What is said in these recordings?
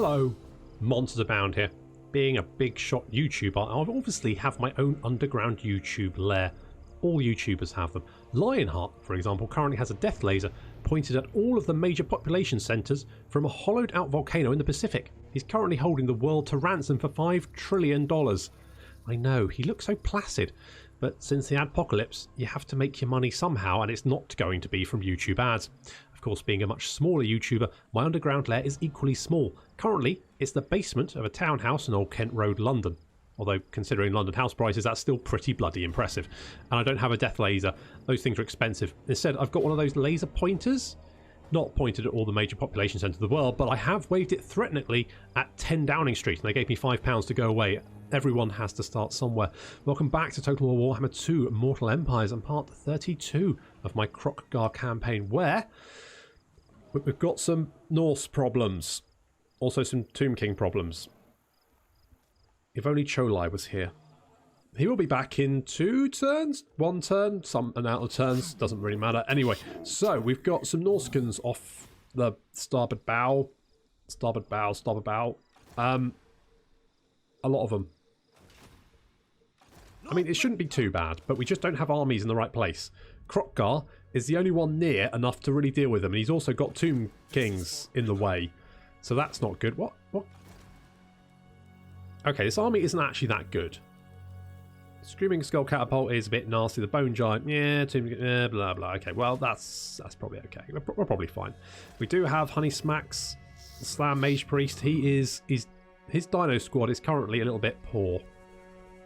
Hello, monsters abound here. Being a big shot YouTuber, I obviously have my own underground YouTube lair. All YouTubers have them. Lionheart, for example, currently has a death laser pointed at all of the major population centres from a hollowed out volcano in the Pacific. He's currently holding the world to ransom for $5 trillion. I know, he looks so placid, but since the adpocalypse, you have to make your money somehow, and it's not going to be from YouTube ads. Of course, being a much smaller YouTuber, my underground lair is equally small. Currently, it's the basement of a townhouse in Old Kent Road, London. Although, considering London house prices, that's still pretty bloody impressive. And I don't have a death laser. Those things are expensive. Instead, I've got one of those laser pointers. Not pointed at all the major population centres of the world, but I have waved it threateningly at 10 Downing Street, and they gave me £5 to go away. Everyone has to start somewhere. Welcome back to Total War Warhammer 2 Mortal Empires and part 32 of my Kroq-Gar campaign, where we've got some Norse problems. Also some Tomb King problems. If only Cholai was here. He will be back in 2 turns, 1 turn, some and out of turns, doesn't really matter. Anyway, so we've got some Norskins off the starboard bow. Starboard bow, starboard bow. A lot of them. I mean, it shouldn't be too bad, but we just don't have armies in the right place. Kroq-Gar is the only one near enough to really deal with them, and he's also got Tomb Kings in the way. So that's not good. What? Okay, this army isn't actually that good. Screaming Skull Catapult is a bit nasty. The Bone Giant, yeah, blah, blah. Okay, well, that's probably okay. We're probably fine. We do have Honey Smacks, Slam Mage Priest. His Dino Squad is currently a little bit poor.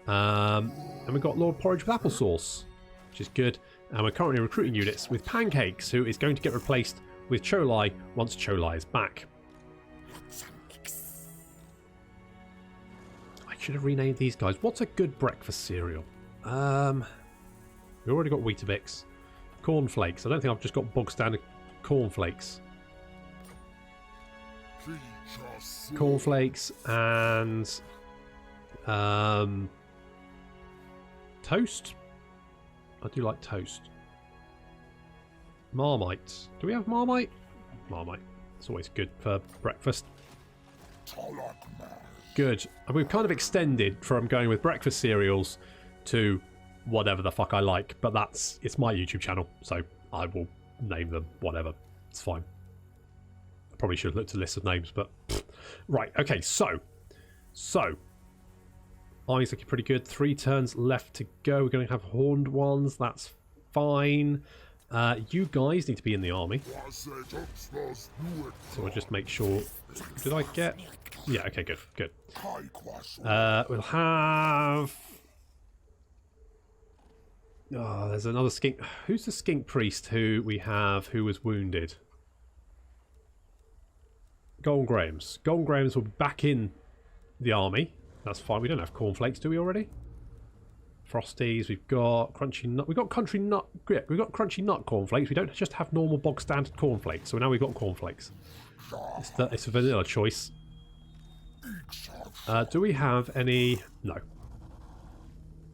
And we've got Lord Porridge with Applesauce, which is good. And we're currently recruiting units with Pancakes, who is going to get replaced with Cholai once Cholai is back. Should have renamed these guys. What's a good breakfast cereal? We've already got Weetabix. Cornflakes. I don't think I've just got bog standard cornflakes. Cornflakes and toast. I do like toast. Marmite. Do we have Marmite? Marmite. It's always good for breakfast. Good. And we've kind of extended from going with breakfast cereals to whatever the fuck I like, but it's my YouTube channel, so I will name them whatever. It's fine. I probably should have looked at a list of names, but right. Okay, so army's looking pretty good. 3 turns left to go. We're going to have horned ones. That's fine. You guys need to be in the army. So we'll just make sure. Did I get? Yeah, okay, good. We'll have... Oh, there's another skink. Who's the skink priest who we have who was wounded? Golden Grahams. Golden Grahams will be back in the army. That's fine. We don't have cornflakes, do we already? Frosties, we've got crunchy nut. We've got crunchy nut. We've got crunchy nut cornflakes. We don't just have normal bog standard cornflakes. So now we've got cornflakes. It's a vanilla choice. Do we have any? No.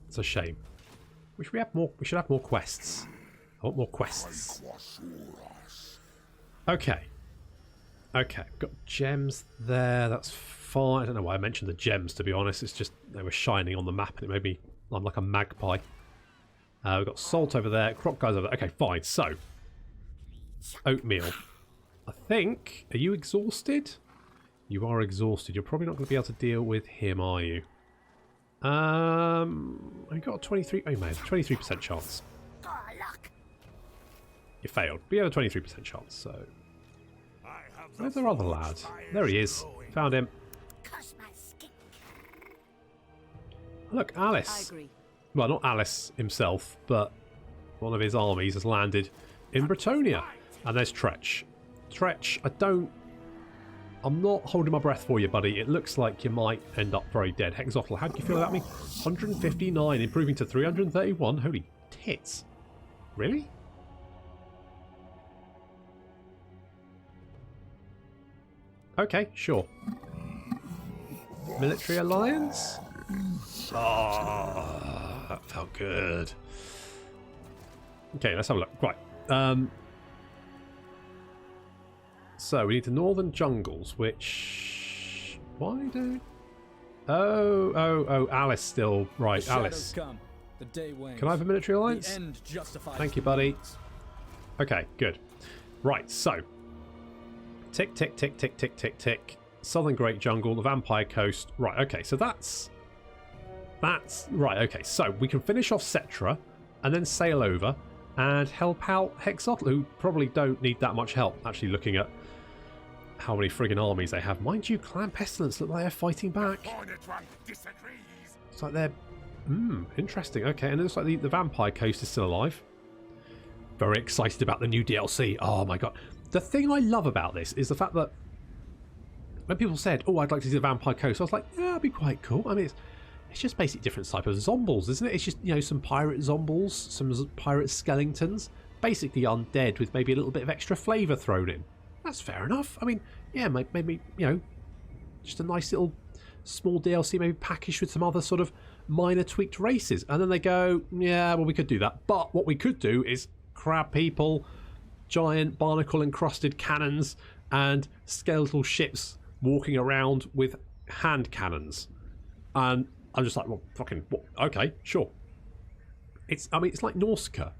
It's a shame. We should have more quests. I want more quests. Okay. Got gems there. That's fine. I don't know why I mentioned the gems, to be honest. It's just they were shining on the map and it made me. I'm like a magpie. We've got salt over there. Kroq-Gar's over there. Okay, fine. So, oatmeal. I think. Are you exhausted? You are exhausted. You're probably not going to be able to deal with him, are you? I got a 23. Oh, man, 23% chance. You failed. But you have a 23% chance. So, where's the other lad? There he is. Found him. Look, Alice. Well, not Alice himself, but one of his armies has landed in Bretonia. And there's Tretch. Tretch, I'm not holding my breath for you, buddy. It looks like you might end up very dead. Hexotl, how do you feel about me? 159, improving to 331. Holy tits. Really? Okay, sure. Military alliance? Oh, that felt good. Okay, let's have a look. Right. So we need the northern jungles, which Why do... Oh, Alice still... Right, Alice. Come. The day wanes. Can I have a military alliance? The end justifies Thank you, buddy. Okay, good. Right, so... Tick, tick, tick, tick, tick, tick, tick. Southern Great Jungle, the Vampire Coast. Right, okay, so that's... Right, okay, so we can finish off Cetra and then sail over and help out Hexotl, who probably don't need that much help, actually looking at how many friggin' armies they have. Mind you, Clan Pestilence look like they're fighting back. It's like they're... interesting. Okay, and it looks like the Vampire Coast is still alive. Very excited about the new DLC. Oh my god. The thing I love about this is the fact that when people said, oh, I'd like to see the Vampire Coast, I was like, yeah, that'd be quite cool. I mean, it's just basically different type of zombies, isn't it? It's just, you know, some pirate zombies, some pirate skeletons, basically undead with maybe a little bit of extra flavour thrown in. That's fair enough. I mean, yeah, maybe, you know, just a nice little small DLC, maybe packaged with some other sort of minor tweaked races. And then they go, yeah, well, we could do that. But what we could do is crab people, giant barnacle-encrusted cannons, and skeletal ships walking around with hand cannons. And I'm just like, well, fucking, what? Okay, sure. I mean, it's like Nausicaa.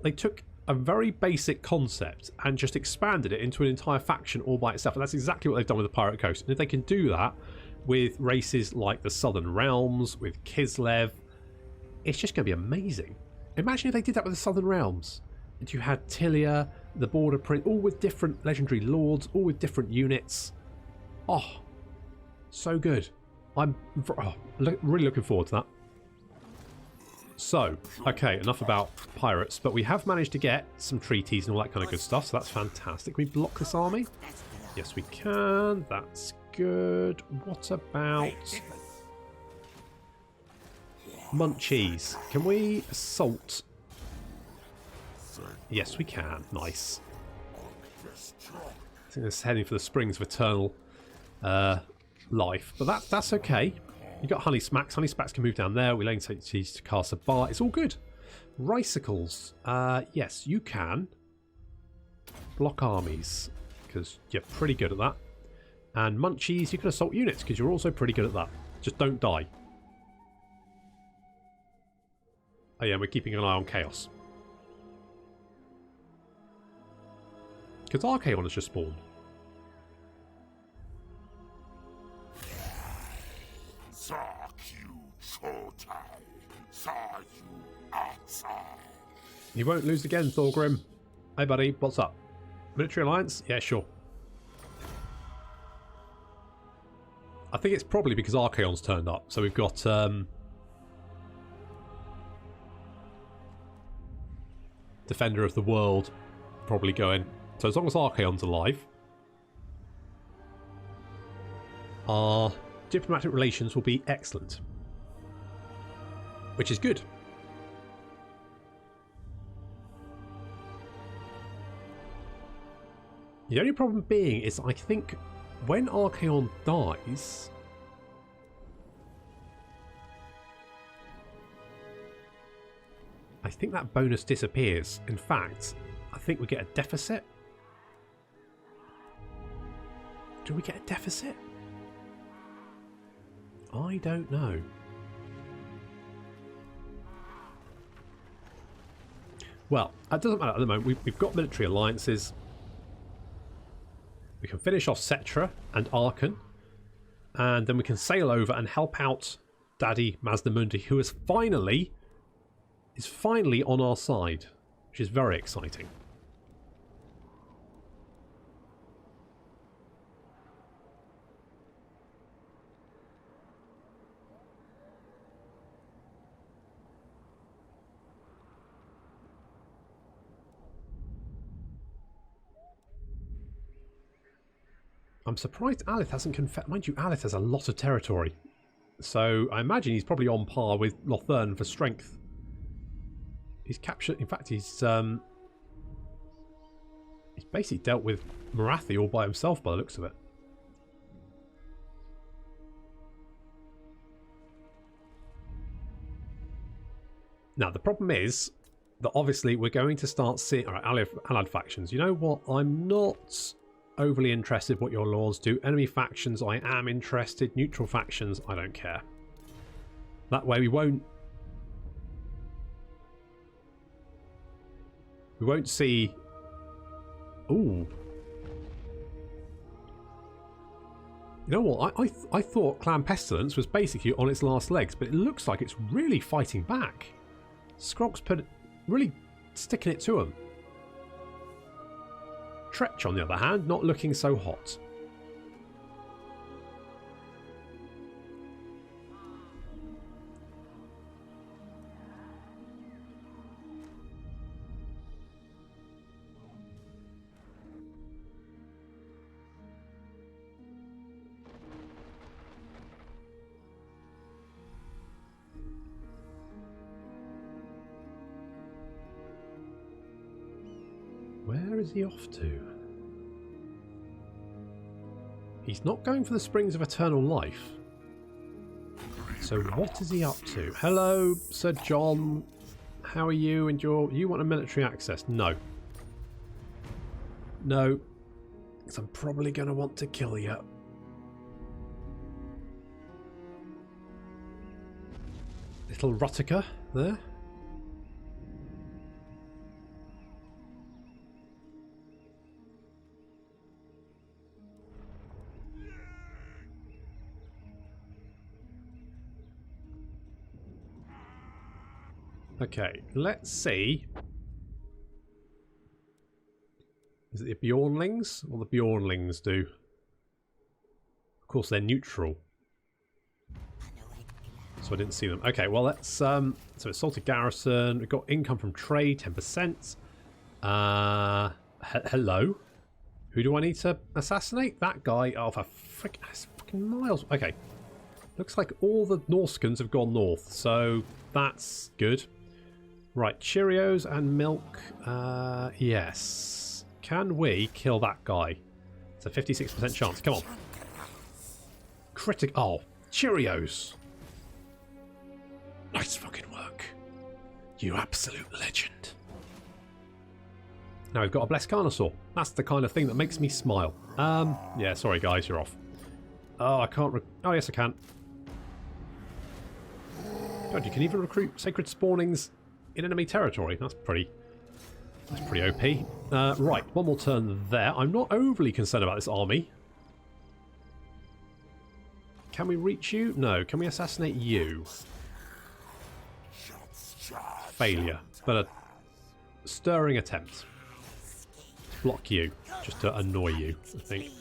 They took a very basic concept and just expanded it into an entire faction all by itself. And that's exactly what they've done with the Pirate Coast. And if they can do that with races like the Southern Realms, with Kislev, it's just going to be amazing. Imagine if they did that with the Southern Realms. And you had Tilia, the Border Prince, all with different legendary lords, all with different units. Oh, so good. I'm really looking forward to that. So, okay, enough about pirates, but we have managed to get some treaties and all that kind of good stuff, so that's fantastic. Can we block this army? Yes, we can. That's good. What about Munchies? Can we assault? Yes, we can. Nice. I think it's heading for the Springs of Eternal Life, but that's okay. You've got Honey Smacks. Honey Smacks can move down there. We're letting to cast a bar. It's all good. Ricicles. Yes, you can block armies because you're pretty good at that. And Munchies, you can assault units because you're also pretty good at that. Just don't die. Oh yeah, we're keeping an eye on Chaos. Because Archaon has just spawned. You won't lose again, Thorgrim. Hey buddy, what's up? Military alliance? Yeah, sure. I think it's probably because Archaon's turned up. So we've got Defender of the World probably going. So as long as Archaon's alive, our diplomatic relations will be excellent. Which is good. The only problem being is I think when Archaon dies, I think that bonus disappears. In fact, I think we get a deficit. Do we get a deficit? I don't know. Well, it doesn't matter at the moment. We've got military alliances. We can finish off Cetra and Arkan. And then we can sail over and help out Daddy Mazdamundi, who is finally on our side, which is very exciting. I'm surprised Alith hasn't confessed. Mind you, Alith has a lot of territory. So I imagine he's probably on par with Lothern for strength. He's captured... In fact, he's basically dealt with Marathi all by himself by the looks of it. Now, the problem is that obviously we're going to start seeing... Alright, Allied factions. You know what? I'm not overly interested what your lords do. Enemy factions, I am interested. Neutral factions, I don't care. That way we won't see... Ooh. You know what? I thought Clan Pestilence was basically on its last legs, but it looks like it's really fighting back. Skrolk's really sticking it to them. Tretch, on the other hand, not looking so hot. Where is he off to? He's not going for the Springs of Eternal Life. So what is he up to? Hello, Sir John. How are you? And you want a military access? No. No. Because I'm probably going to want to kill you. Little Rutica there. Okay, let's see. Is it the Bjornlings? What the Bjornlings do? Of course, they're neutral. So I didn't see them. Okay, well, let's... so assaulted garrison. We've got income from trade, 10%. Hello? Who do I need to assassinate? That guy. Oh, for fucking miles. Okay. Looks like all the Norskans have gone north, so that's good. Right, Cheerios and milk. Yes. Can we kill that guy? It's a 56% chance. Come on. Oh, Cheerios. Nice fucking work. You absolute legend. Now we've got a Blessed Carnosaur. That's the kind of thing that makes me smile. Yeah, sorry guys, you're off. Oh, I can't... Oh, yes, I can. God, you can even recruit sacred spawnings in enemy territory. That's pretty OP. Right, one more turn there. I'm not overly concerned about this army. Can we reach you? No. Can we assassinate you? Failure. But a stirring attempt. Block you. Just to annoy you, I think.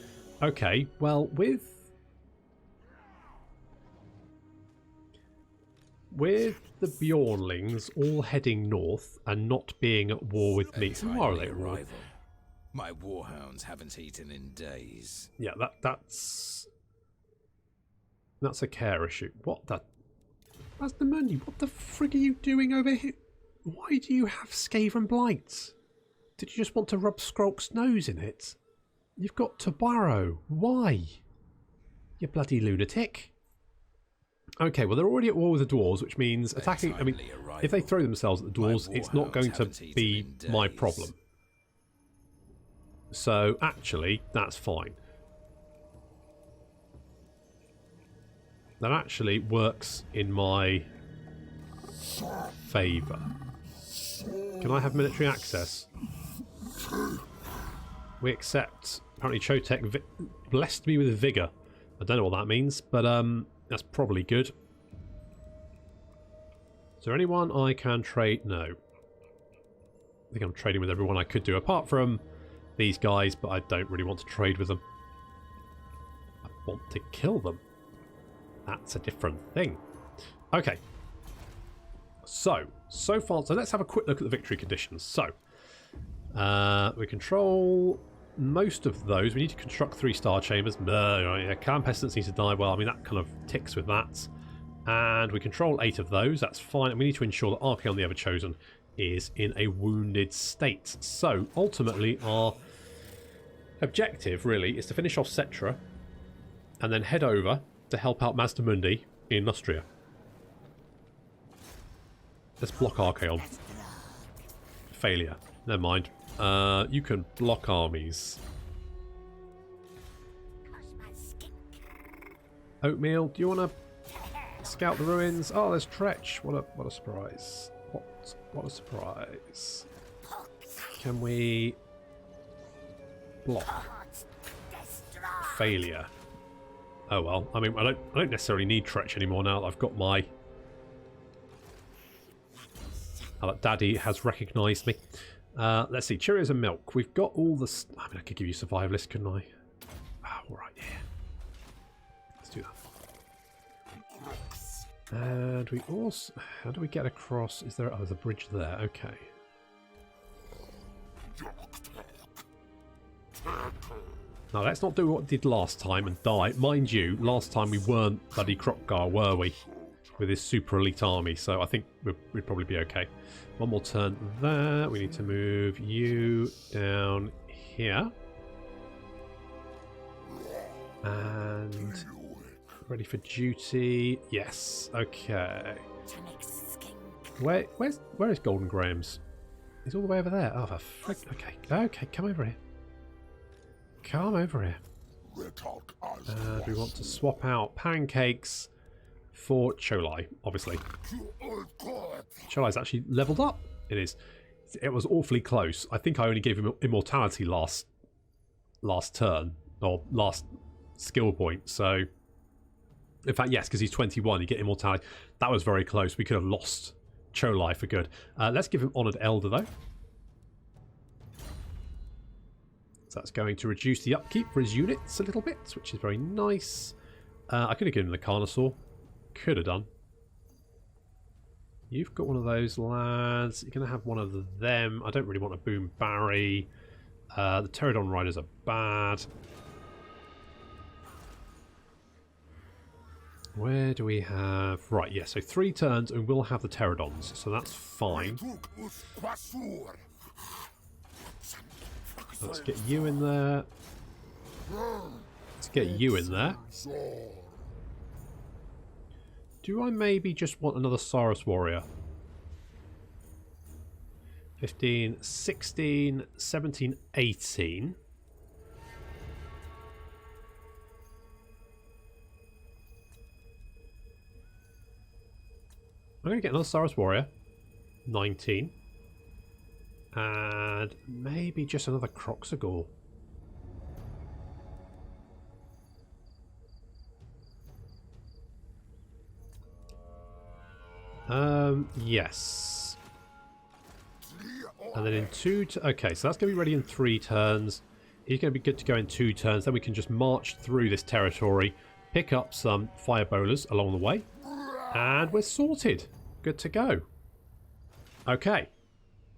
Okay, well, with the Bjornlings all heading north and not being at war with me. So why are they at war? My warhounds haven't eaten in days. Yeah, that's a care issue. What the... Mastermundi, what the frig are you doing over here? Why do you have Skaven Blight? Did you just want to rub Skrolk's nose in it? You've got Tobaro. Why? You bloody lunatic. Okay, well, they're already at war with the dwarves, which means attacking... I mean, if they throw themselves at the dwarves, it's not going to be my problem. So, actually, that's fine. That actually works in my favour. Can I have military access? We accept. Apparently Chotek blessed me with vigour. I don't know what that means, but that's probably good. Is there anyone I can trade? No. I think I'm trading with everyone I could do, apart from these guys, but I don't really want to trade with them. I want to kill them. That's a different thing. Okay. So far, so let's have a quick look at the victory conditions. So, we control most of those. We need to construct 3 star chambers. Yeah, Clan Pestilence needs to die. Well, I mean, that kind of ticks with that. And we control 8 of those. That's fine. And we need to ensure that Archaon the Everchosen is in a wounded state. So, ultimately, our objective, really, is to finish off Cetra and then head over to help out Mastermundi in Nostria. Let's block Archaon. Failure. Never mind. You can block armies. Oatmeal, do you want to scout the ruins? Oh, there's Tretch. What a surprise. What a surprise. Can we block? Failure. Oh well. I mean, I don't necessarily need Tretch anymore now that I've got my... Now that Daddy has recognised me. Let's see. Cheerios and milk. We've got all the... I mean, I could give you survivalist, couldn't I? Oh, alright, yeah. Let's do that. And we also... How do we get across? Is there... Oh, there's a bridge there. Okay. Now, let's not do what we did last time and die. Mind you, last time we weren't bloody Kroq-Gar, were we? With his super elite army, so I think we'd probably be okay. One more turn there. We need to move you down here. And ready for duty. Yes, okay. Where is Golden Graham's? He's all the way over there. Oh, for frick. Okay, okay, come over here. Come over here. And we want to swap out pancakes for Cholai, obviously. Cholai's actually leveled up. It is. It was awfully close. I think I only gave him immortality last turn, or last skill point. So, in fact, yes, because he's 21, you get immortality. That was very close. We could have lost Cholai for good. Let's give him Honoured Elder, though. So that's going to reduce the upkeep for his units a little bit, which is very nice. I could have given him the Carnosaur. Could have done. You've got one of those lads. You're going to have one of them. I don't really want a Boom Barry. The Pterodon Riders are bad. Where do we have... Right, yeah, so 3 turns and we'll have the Pterodons, so that's fine. Let's get you in there. Let's get you in there. Do I maybe just want another Saurus Warrior? 15, 16, 17, 18. I'm going to get another Saurus Warrior. 19. And maybe just another Kroq-Gar. Yes. And then in 2... Okay, so that's going to be ready in 3 turns. He's going to be good to go in 2 turns. Then we can just march through this territory, pick up some fire bowlers along the way, and we're sorted. Good to go. Okay.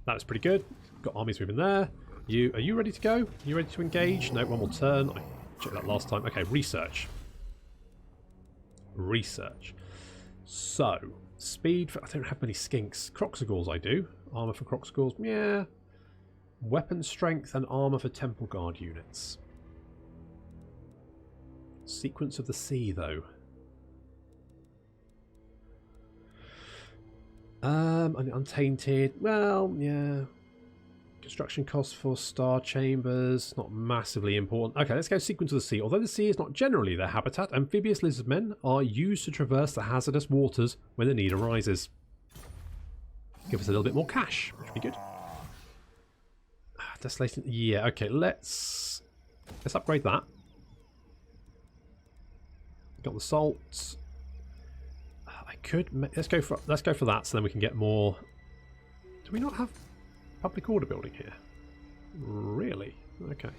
That's pretty good. Got armies moving there. Are you ready to go? Are you ready to engage? No, one more turn. I checked that last time. Okay, research. Research. So, speed for... I don't have many skinks. Kroq-Gars I do. Armour for Kroq-Gars. Yeah. Weapon strength and armour for Temple Guard units. Sequence of the Sea, though. Untainted. Well, yeah. Construction costs for Star Chambers. Not massively important. Okay, let's go Sequence of the Sea. Although the sea is not generally their habitat, amphibious lizardmen are used to traverse the hazardous waters when the need arises. Give us a little bit more cash, which would be good. Desolation. Yeah, okay, let's upgrade that. Got the salt. Let's go for that, so then we can get more. Do we not have public order building here? Really? Okay.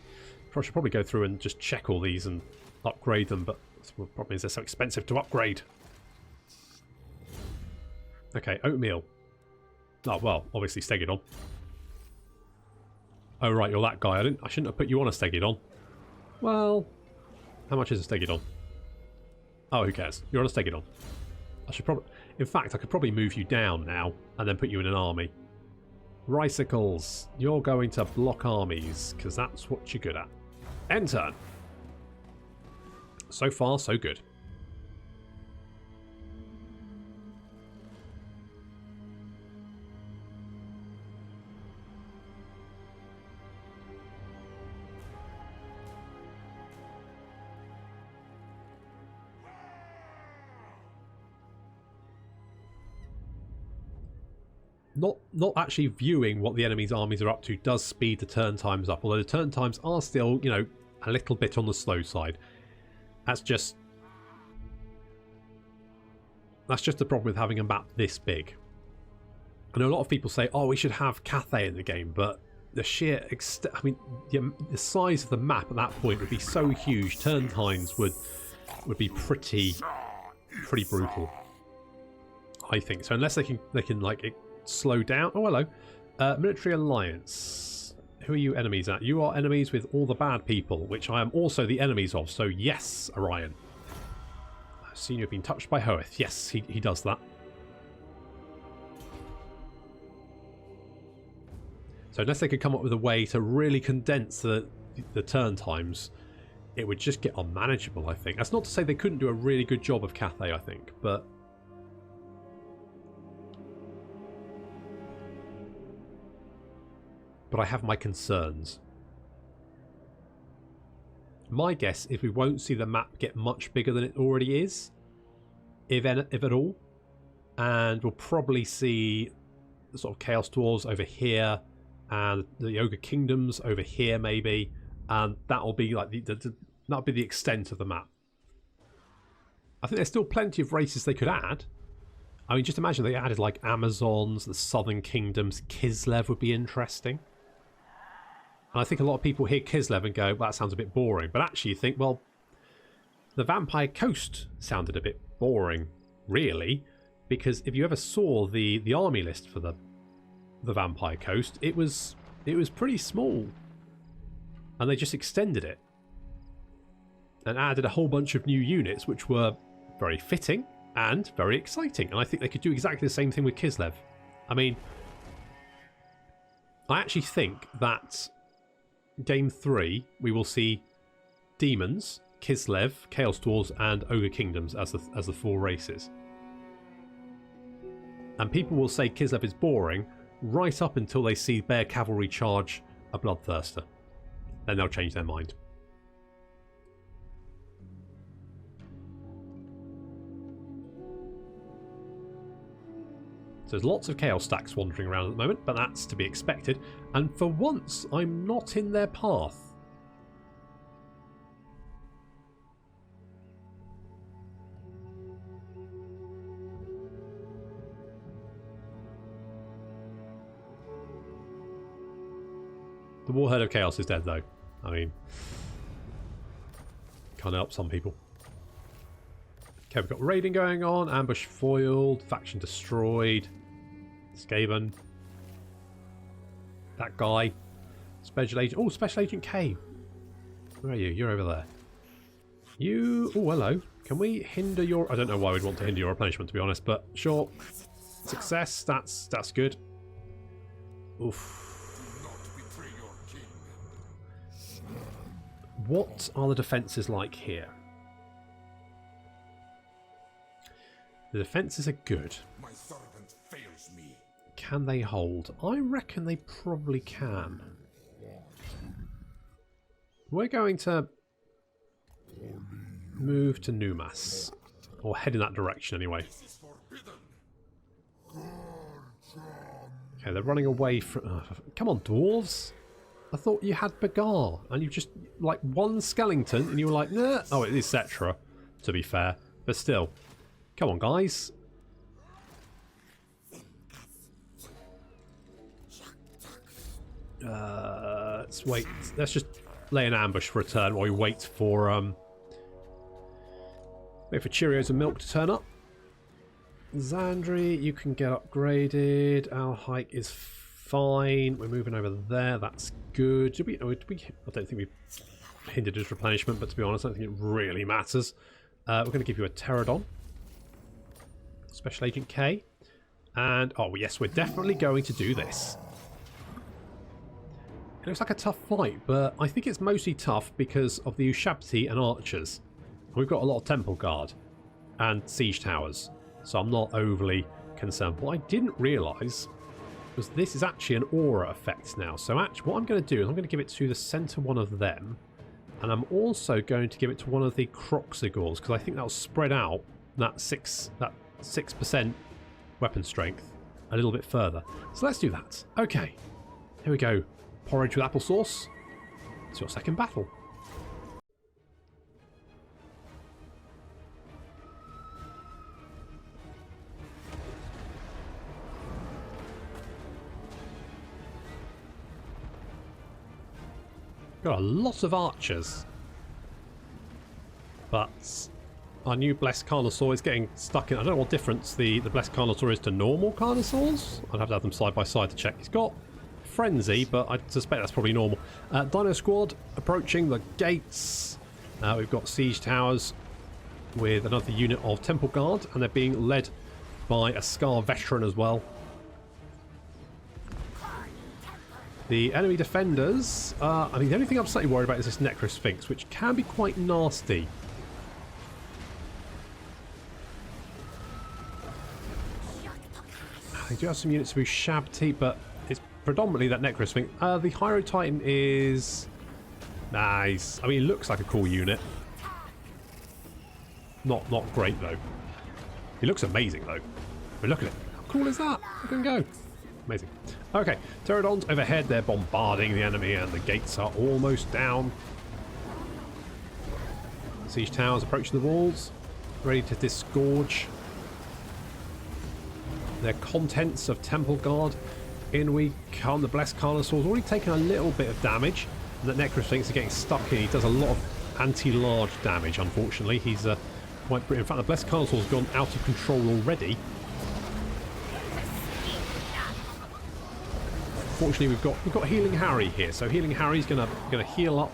I should probably go through and just check all these and upgrade them, but the problem is they're so expensive to upgrade. Okay, oatmeal. Oh well, obviously Stegidon. Oh right, you're that guy. I shouldn't have put you on a Stegidon. Well, how much is a Stegidon? Oh, who cares? You're on a Stegidon. I should probably... In fact, I could probably move you down now and then put you in an army. Ricicles. You're going to block armies, because that's what you're good at. End turn. So far, so good. not actually viewing what the enemy's armies are up to does speed the turn times up, although the turn times are still, you know, a little bit on the slow side. That's just the problem with having a map this big. I know a lot of people say, oh, we should have Cathay in the game, but the sheer I mean, the size of the map at that point would be so huge, turn times would be pretty brutal, I think. So unless they can like slow down. Oh, hello. Military alliance. Who are you enemies at? You are enemies with all the bad people, which I am also the enemies of. So yes, Orion. I've seen you've been touched by Hoeth. Yes, he does that. So unless they could come up with a way to really condense the turn times, it would just get unmanageable, I think. That's not to say they couldn't do a really good job of Cathay, I think, but I have my concerns. My guess is we won't see the map get much bigger than it already is, if at all, and we'll probably see the sort of Chaos Dwarves over here and the Ogre Kingdoms over here maybe, and that'll be like that'll be the extent of the map. I think there's still plenty of races they could add. I mean, just imagine they added like Amazons, the Southern Kingdoms, Kislev would be interesting. And I think a lot of people hear Kislev and go, well, that sounds a bit boring. But actually you think, well, the Vampire Coast sounded a bit boring, really. Because if you ever saw the army list for the Vampire Coast, it was pretty small. And they just extended it. And added a whole bunch of new units, which were very fitting and very exciting. And I think they could do exactly the same thing with Kislev. I mean, I actually think that Game 3, we will see Demons, Kislev, Chaos Dwarves, and Ogre Kingdoms as the 4 races. And people will say Kislev is boring right up until they see Bear Cavalry charge a Bloodthirster. Then they'll change their mind. So there's lots of Chaos stacks wandering around at the moment, but that's to be expected. And for once, I'm not in their path. The Warhead of Chaos is dead, though. I mean, can't help some people. Okay, we've got raiding going on, ambush foiled, faction destroyed, Skaven, that guy, Special Agent, oh, Special Agent K, where are you? You're over there. You, oh, hello, can we hinder your, I don't know why we'd want to hinder your replenishment, to be honest, but sure, success, that's good. Oof. What are the defences like here? The defences are good. My servant fails me. Can they hold? I reckon they probably can. We're going to move to Numas. Or head in that direction anyway. Okay, they're running away from... come on, dwarves! I thought you had Bagar, and you just... like, one Skellington, and you were like, nah. Oh, it is Cetra, to be fair. But still... come on, guys. Let's wait. Let's just lay an ambush for a turn while we wait for Cheerios and milk to turn up. Zandri, you can get upgraded. Our hike is fine. We're moving over there. That's good. Did we? I don't think we hindered his replenishment, but to be honest, I don't think it really matters. We're going to give you a Pterodon. Special Agent K. And, oh yes, we're definitely going to do this. It looks like a tough fight, but I think it's mostly tough because of the Ushabti and Archers. We've got a lot of Temple Guard and Siege Towers, so I'm not overly concerned. What I didn't realise was this is actually an aura effect now. So actually what I'm going to do is I'm going to give it to the centre one of them, and I'm also going to give it to one of the Kroq-Gar, because I think that'll spread out that 6% weapon strength a little bit further. So let's do that. Okay, here we go. Porridge with applesauce. It's your second battle. Got a lot of archers, but our new Blessed Carnosaur is getting stuck in. I don't know what difference the Blessed Carnosaur is to normal Carnosaurs. I'd have to have them side by side to check. He's got Frenzy, but I suspect that's probably normal. Dino Squad approaching the gates. We've got siege towers with another unit of Temple Guard, and they're being led by a Scar veteran as well. The enemy defenders, I mean, the only thing I'm slightly worried about is this Necrosphinx, which can be quite nasty. They do have some units with Shabti, but it's predominantly that Necrosphinx. The Hyro Titan is nice. I mean, it looks like a cool unit. Not great, though. He looks amazing, though. I mean, look at it. How cool is that? Look at him go. Amazing. Okay, Pterodons overhead, they're bombarding the enemy and the gates are almost down. Siege towers approaching the walls, ready to disgorge their contents of Temple Guard. In we come. The Blessed Carnosaur's already taken a little bit of damage, and the Necrosphinx is getting stuck in. He does a lot of anti-large damage, unfortunately. He's quite brilliant. In fact, the Blessed Carnosaur's gone out of control already. Fortunately, we've got Healing Harry here, so Healing Harry's gonna heal up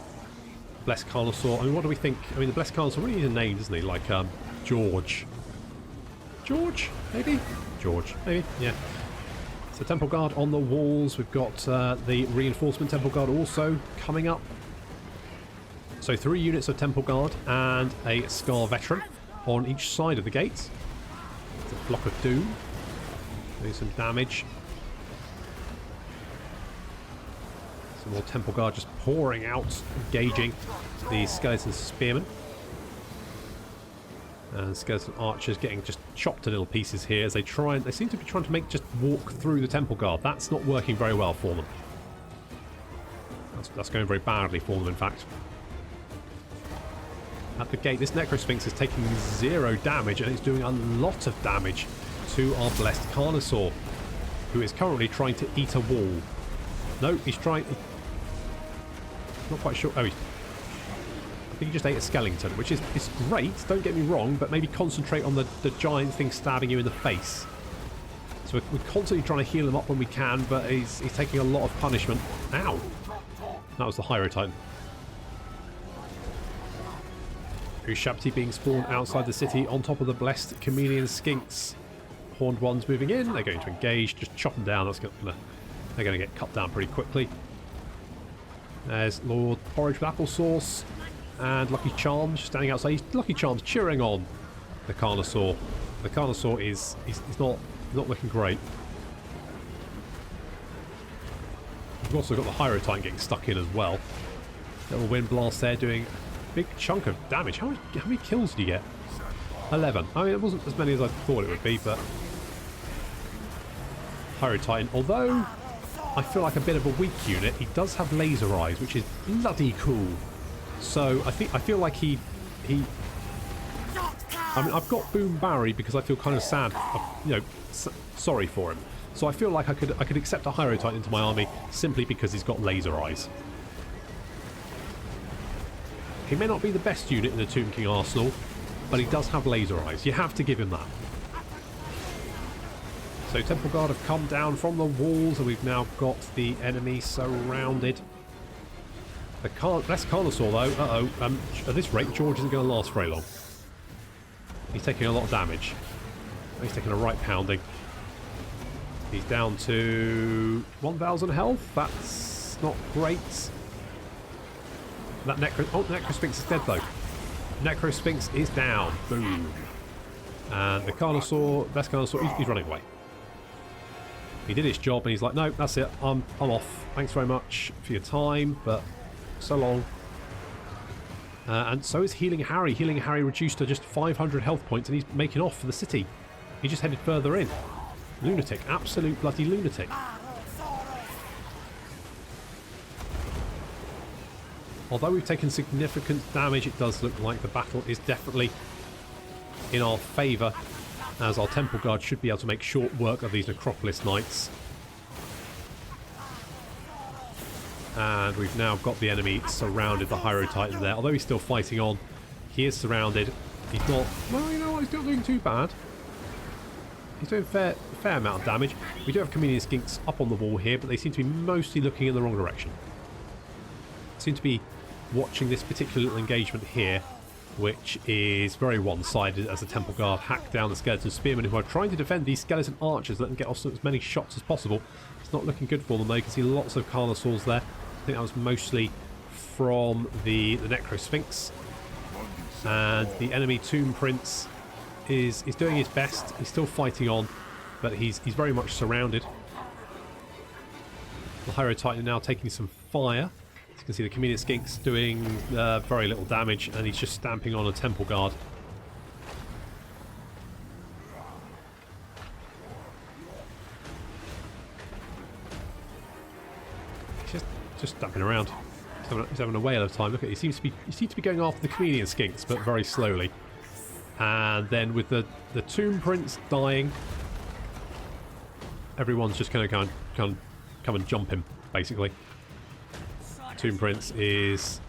Blessed Carnosaur. I mean, what do we think? I mean, the Blessed Carnosaur really needs a name, doesn't he? Like George, maybe George, maybe, yeah. So Temple Guard on the walls. We've got the reinforcement Temple Guard also coming up. So 3 units of Temple Guard and a Scar veteran on each side of the gate. It's a Flock of Doom doing some damage. Some more Temple Guard just pouring out, engaging the Skeleton Spearmen. And Skeleton Archers getting just chopped to little pieces here as they try and... They seem to be trying to just walk through the Temple Guard. That's not working very well for them. That's going very badly for them, in fact. At the gate, this Necrosphinx is taking 0 damage, and it's doing a lot of damage to our Blessed Carnosaur, who is currently trying to eat a wall. No, he's trying... Not quite sure. Oh, I think he just ate a skeleton, which is great, don't get me wrong, but maybe concentrate on the giant thing stabbing you in the face. So we're constantly trying to heal him up when we can, but he's taking a lot of punishment. Ow! That was the Hyro Titan. Ushabti being spawned outside the city on top of the Blessed Chameleon Skinks. Horned ones moving in, they're going to engage, just chop them down. They're going to get cut down pretty quickly. There's Lord Porridge with applesauce and Lucky Charms standing outside. Lucky Charms cheering on the Carnosaur. The Carnosaur is not looking great. We've also got the Hyro Titan getting stuck in as well. Little wind blast there doing a big chunk of damage. How many kills did you get? 11. I mean, it wasn't as many as I thought it would be, but Hyro Titan, although I feel like a bit of a weak unit, he does have laser eyes, which is bloody cool. So I feel like he I mean, I've got Boom Barry because I feel kind of sad, sorry for him. So I feel like I could accept a Hyro Titan into my army simply because he's got laser eyes. He may not be the best unit in the Tomb King arsenal, but he does have laser eyes. You have to give him that. So Temple Guard have come down from the walls, and we've now got the enemy surrounded. The Blessed Carnosaur, though, at this rate, George isn't going to last very long. He's taking a lot of damage. He's taking a right pounding. He's down to 1,000 health. That's not great. That Necrosphinx is dead, though. Necrosphinx is down. Boom. And the Carnosaur, Blessed Carnosaur, he's running away. He did his job, and he's like, no, that's it. I'm off. Thanks very much for your time, but so long. And so is Healing Harry. Healing Harry reduced to just 500 health points, and he's making off for the city. He just headed further in. Lunatic. Absolute bloody lunatic. Although we've taken significant damage, it does look like the battle is definitely in our favour, as our Temple Guard should be able to make short work of these Necropolis Knights. And we've now got the enemy surrounded, the Hero Titan there. Although he's still fighting on, he is surrounded. He's not... Well, you know what? He's not doing too bad. He's doing a fair amount of damage. We do have Chameleon Skinks up on the wall here, but they seem to be mostly looking in the wrong direction. Seem to be watching this particular little engagement here, which is very one-sided as the Temple Guard hack down the Skeleton Spearmen, who are trying to defend these Skeleton Archers, let them get off as many shots as possible. It's not looking good for them, though. You can see lots of Carnosaurs there. I think that was mostly from the Necro Sphinx. And the enemy Tomb Prince is doing his best. He's still fighting on, but he's very much surrounded. The Hero Titan now taking some fire. As you can see, the Chameleon Skinks doing very little damage, and he's just stamping on a Temple Guard. Just stamping around. He's having a whale of time. Look at it. He seems to be going after the Chameleon Skinks, but very slowly. And then with the Tomb Prince dying, everyone's just going to come and jump him, basically. Tomb Prince is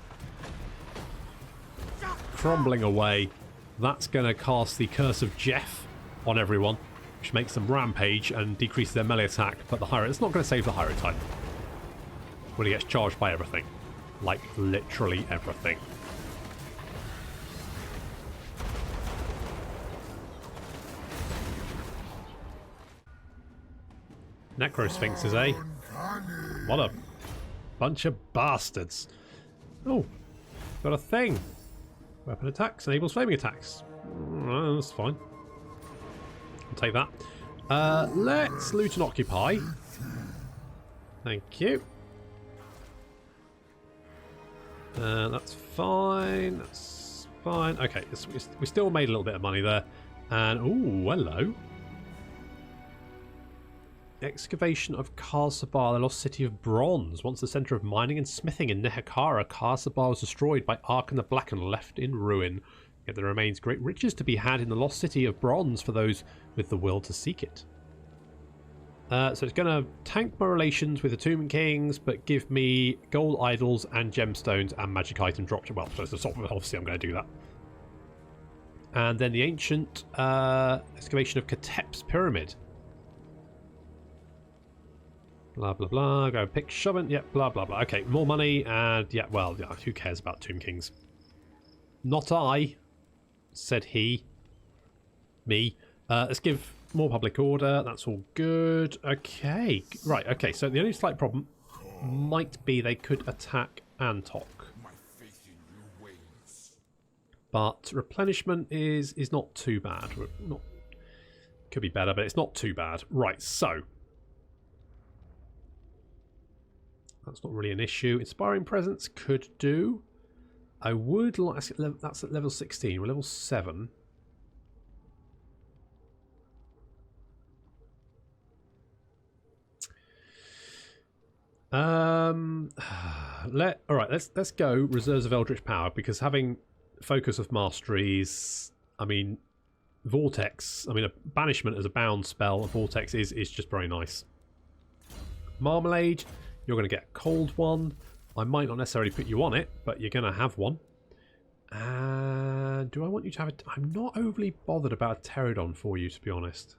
crumbling away. That's going to cast the Curse of Jeff on everyone, which makes them rampage and decreases their melee attack. But the Hero, it's not going to save the Hero type when he gets charged by everything. Like, literally everything. Necro Sphinxes, eh? What a bunch of bastards. Oh, got a thing. Weapon attacks, enables flaming attacks. That's fine. I'll take that. Let's loot and occupy. Thank you. That's fine. That's fine. Okay, we still made a little bit of money there. And, ooh, hello. Excavation of Karsabar, the lost city of bronze. Once the centre of mining and smithing in Nehekara, Karsabar was destroyed by Arkan the Black and left in ruin. Yet there remains great riches to be had in the lost city of bronze for those with the will to seek it. So it's going to tank my relations with the Tomb Kings, but give me gold idols and gemstones and magic item drops. Well, obviously I'm going to do that. And then the ancient excavation of Katep's pyramid. Blah, blah, blah. Go pick Shovin. Yep, blah, blah, blah. Okay, more money. And yeah, well, yeah, who cares about Tomb Kings? Not I, said he. Me. Let's give more public order. That's all good. Okay. Right, okay. So the only slight problem might be they could attack Antok. But replenishment is not too bad. Not, could be better, but it's not too bad. Right, so that's not really an issue. Inspiring Presence could do. I would like... That's at level 16. We're level 7. Alright, let's go Reserves of Eldritch Power, because having Focus of Masteries, I mean, Vortex, I mean, a Banishment as a bound spell, a Vortex is just very nice. Marmalade, you're going to get a cold one. I might not necessarily put you on it, but you're going to have one. And do I want you to have it? I'm not overly bothered about a Pterodon for you, to be honest.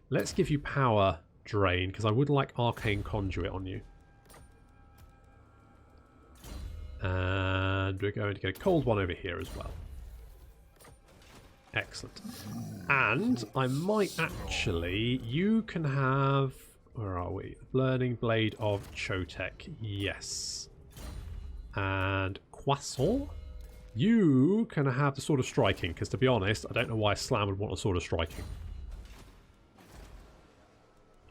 Let's give you Power Drain, because I would like Arcane Conduit on you. And we're going to get a cold one over here as well. Excellent. And I might actually... You can have... Where are we? Learning Blade of Chotek. Yes. And Croissant. You can have the Sword of Striking, because to be honest, I don't know why Slam would want a Sword of Striking.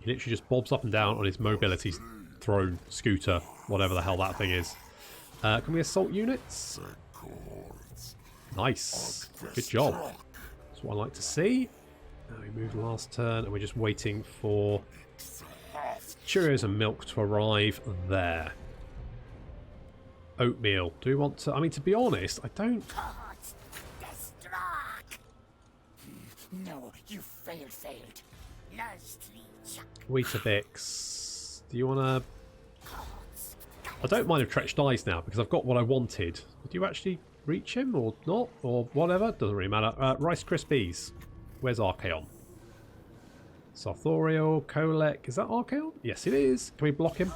He literally just bobs up and down on his mobility throne, scooter, whatever the hell that thing is. Can we assault units? Nice. Good job. That's what I like to see. We moved last turn, and we're just waiting for Cheerios and milk to arrive there. Oatmeal. Do we want to... I mean, to be honest, I don't... No, you failed. Weetabix. Do you want to... I don't mind if Tretch dies now, because I've got what I wanted. Did you actually reach him, or not? Or whatever? Doesn't really matter. Rice Krispies. Where's Archaon? Sartorial, Kolek. Is that Archaon? Yes, it is. Can we block him?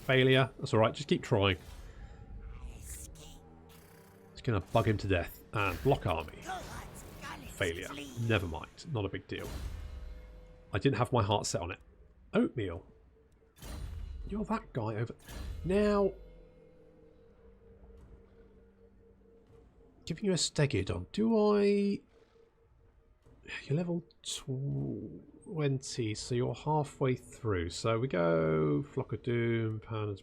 Failure. That's alright. Just keep trying. Just going to bug him to death. And block army. Failure. Never mind. Not a big deal. I didn't have my heart set on it. Oatmeal. You're that guy over... Now... Giving you a Stegidon. Do I... You're level 20, so you're halfway through. So we go... Flock of Doom, Pounders...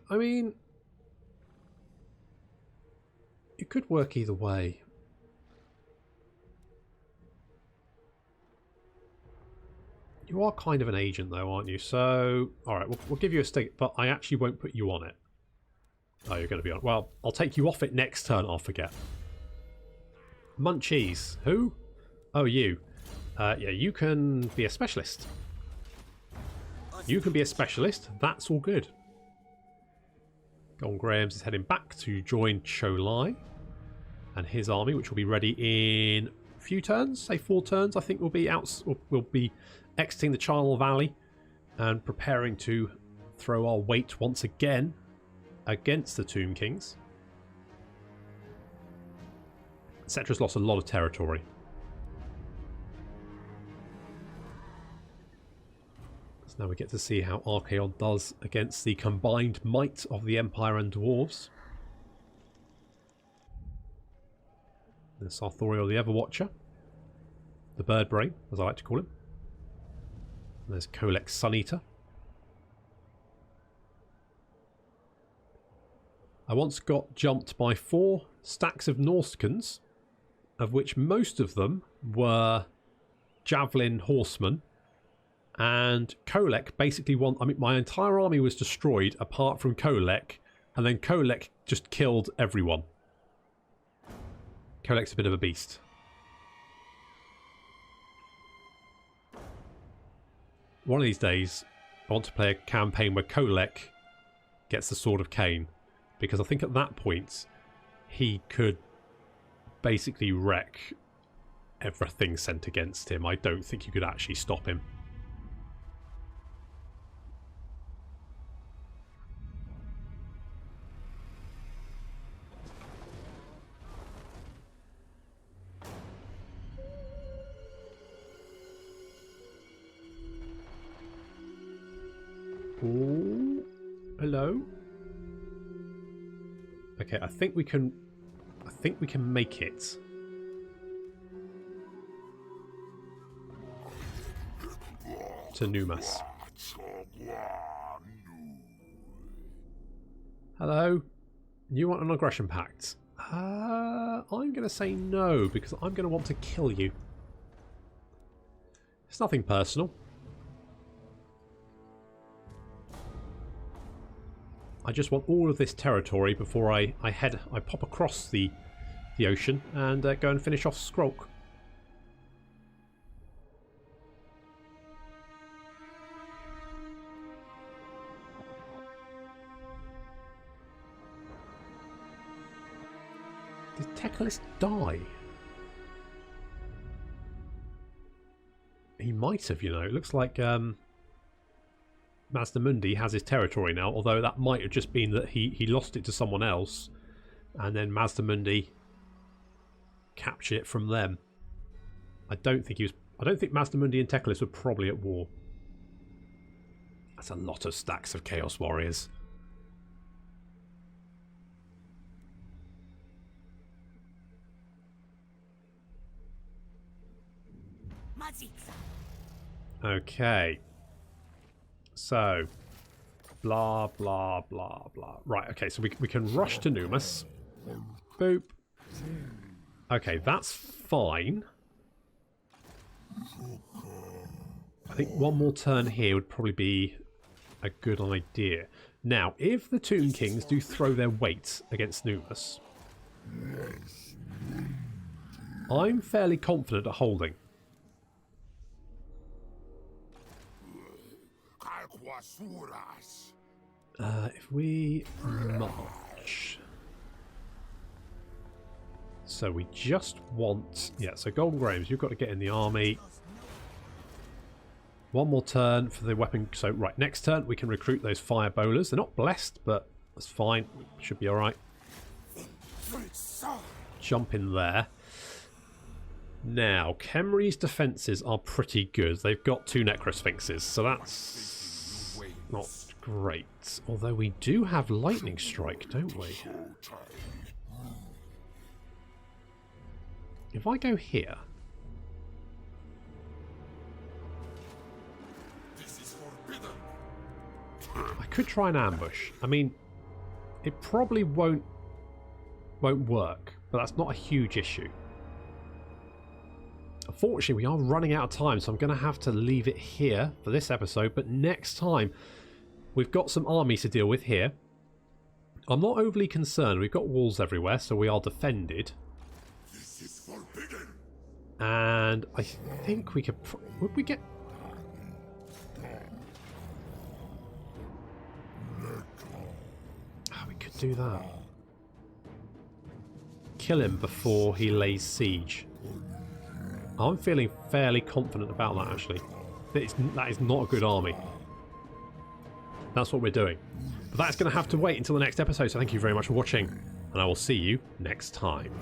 I mean... It could work either way. You are kind of an agent, though, aren't you? So, alright, we'll give you a stick, but I actually won't put you on it. Oh, you're going to be on it. Well, I'll take you off it next turn, I'll forget. Munchies. Who? Oh, you. Yeah, you can be a specialist. You can be a specialist. That's all good. Gon Grahams is heading back to join Cholai and his army, which will be ready in a few turns, say 4 turns. I think we'll be out. We'll be exiting the Charnel Valley and preparing to throw our weight once again against the Tomb Kings. Cetra's lost a lot of territory. So now we get to see how Archaon does against the combined might of the Empire and Dwarves. There's Sartorial the Everwatcher. The Bird Brain, as I like to call him. And there's Kolek Suneater. I once got jumped by 4 stacks of Norskans, of which most of them were Javelin Horsemen. And Kolek basically won... I mean, my entire army was destroyed apart from Kolek, and then Kolek just killed everyone. Kolek's a bit of a beast. One of these days, I want to play a campaign where Kolek gets the Sword of Cain, because I think at that point he could basically wreck everything sent against him. I don't think you could actually stop him. Ooh, hello. Okay, I think we can make it. To Numas. Hello. You want an aggression pact? I'm going to say no, because I'm going to want to kill you. It's nothing personal. I just want all of this territory before I pop across the ocean and go and finish off Skrolk. Did Teclis die? He might have, you know. It looks like Mazdamundi has his territory now, although that might have just been that he lost it to someone else and then Mazdamundi captured it from them. I don't think Mazdamundi and Teclis were probably at war. That's a lot of stacks of Chaos Warriors. Okay. So, blah, blah, blah, blah. Right, okay, so we can rush to Numas. Boop. Okay, that's fine. I think one more turn here would probably be a good idea. Now, if the Tomb Kings do throw their weight against Numus, I'm fairly confident at holding. If we march... So we just want... Yeah, so Golden Grahams, you've got to get in the army. One more turn for the weapon. So, right, next turn we can recruit those fire bowlers. They're not blessed, but that's fine. Should be alright. Jump in there. Now, Khemri's defences are pretty good. They've got 2 Necrosphinxes, so that's not great. Although we do have Lightning Strike, don't we? If I go here... I could try an ambush. I mean, it probably won't work, but that's not a huge issue. Unfortunately, we are running out of time, so I'm going to have to leave it here for this episode, but next time we've got some armies to deal with here. I'm not overly concerned. We've got walls everywhere, so we are defended. This is forbidden. And I think we could... Would we get... We could do that. Kill him before he lays siege. I'm feeling fairly confident about that, actually. That is not a good army. That's what we're doing. But that's going to have to wait until the next episode, so thank you very much for watching, and I will see you next time.